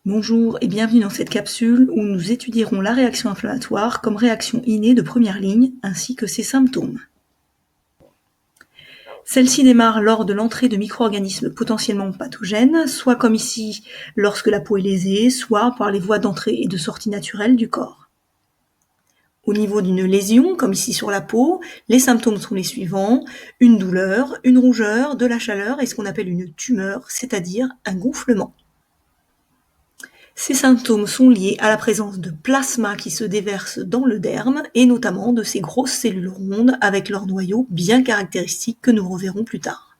Bonjour et bienvenue dans cette capsule où nous étudierons la réaction inflammatoire comme réaction innée de première ligne ainsi que ses symptômes. Celle-ci démarre lors de l'entrée de micro-organismes potentiellement pathogènes, soit comme ici lorsque la peau est lésée, soit par les voies d'entrée et de sortie naturelles du corps. Au niveau d'une lésion, comme ici sur la peau, les symptômes sont les suivants: une douleur, une rougeur, de la chaleur et ce qu'on appelle une tumeur, c'est-à-dire un gonflement. Ces symptômes sont liés à la présence de plasma qui se déverse dans le derme et notamment de ces grosses cellules rondes avec leur noyau bien caractéristique que nous reverrons plus tard.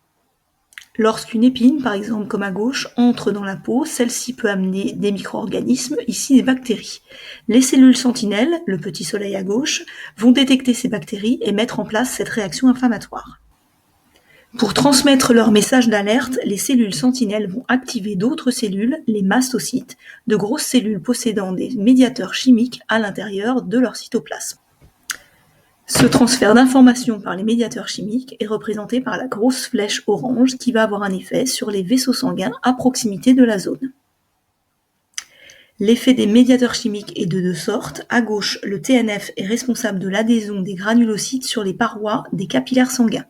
Lorsqu'une épine, par exemple comme à gauche, entre dans la peau, celle-ci peut amener des micro-organismes, ici des bactéries. Les cellules sentinelles, le petit soleil à gauche, vont détecter ces bactéries et mettre en place cette réaction inflammatoire. Pour transmettre leur message d'alerte, les cellules sentinelles vont activer d'autres cellules, les mastocytes, de grosses cellules possédant des médiateurs chimiques à l'intérieur de leur cytoplasme. Ce transfert d'informations par les médiateurs chimiques est représenté par la grosse flèche orange qui va avoir un effet sur les vaisseaux sanguins à proximité de la zone. L'effet des médiateurs chimiques est de deux sortes. À gauche, le TNF est responsable de l'adhésion des granulocytes sur les parois des capillaires sanguins.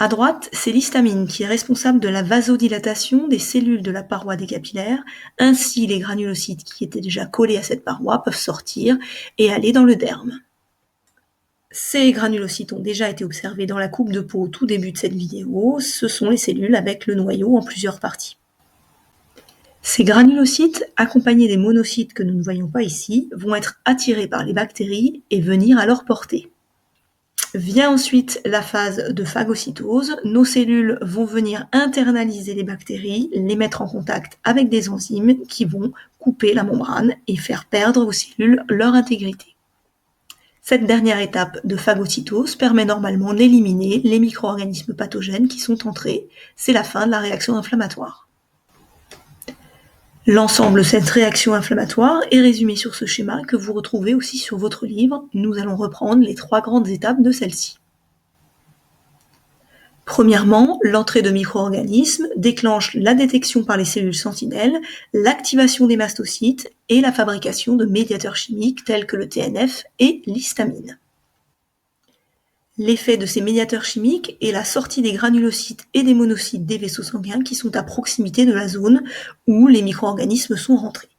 À droite, c'est l'histamine qui est responsable de la vasodilatation des cellules de la paroi des capillaires. Ainsi, les granulocytes qui étaient déjà collés à cette paroi peuvent sortir et aller dans le derme. Ces granulocytes ont déjà été observés dans la coupe de peau au tout début de cette vidéo. Ce sont les cellules avec le noyau en plusieurs parties. Ces granulocytes, accompagnés des monocytes que nous ne voyons pas ici, vont être attirés par les bactéries et venir à leur portée. Vient ensuite la phase de phagocytose. Nos cellules vont venir internaliser les bactéries, les mettre en contact avec des enzymes qui vont couper la membrane et faire perdre aux cellules leur intégrité. Cette dernière étape de phagocytose permet normalement d'éliminer les micro-organismes pathogènes qui sont entrés. C'est la fin de la réaction inflammatoire. L'ensemble de cette réaction inflammatoire est résumé sur ce schéma que vous retrouvez aussi sur votre livre. Nous allons reprendre les trois grandes étapes de celle-ci. Premièrement, l'entrée de micro-organismes déclenche la détection par les cellules sentinelles, l'activation des mastocytes et la fabrication de médiateurs chimiques tels que le TNF et l'histamine. L'effet de ces médiateurs chimiques est la sortie des granulocytes et des monocytes des vaisseaux sanguins qui sont à proximité de la zone où les micro-organismes sont rentrés.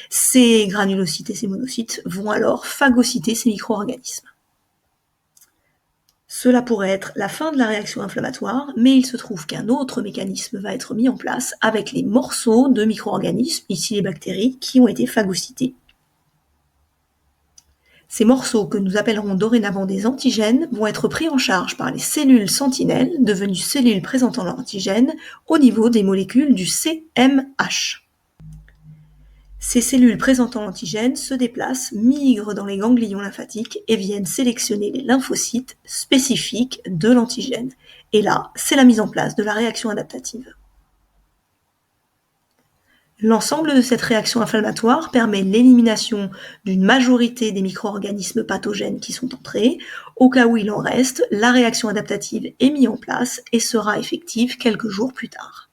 Ces granulocytes et ces monocytes vont alors phagocyter ces micro-organismes. Cela pourrait être la fin de la réaction inflammatoire, mais il se trouve qu'un autre mécanisme va être mis en place avec les morceaux de micro-organismes, ici les bactéries, qui ont été phagocytés. Ces morceaux, que nous appellerons dorénavant des antigènes, vont être pris en charge par les cellules sentinelles, devenues cellules présentant l'antigène, au niveau des molécules du CMH. Ces cellules présentant l'antigène se déplacent, migrent dans les ganglions lymphatiques et viennent sélectionner les lymphocytes spécifiques de l'antigène. Et là, c'est la mise en place de la réaction adaptative. L'ensemble de cette réaction inflammatoire permet l'élimination d'une majorité des micro-organismes pathogènes qui sont entrés. Au cas où il en reste, la réaction adaptative est mise en place et sera effective quelques jours plus tard.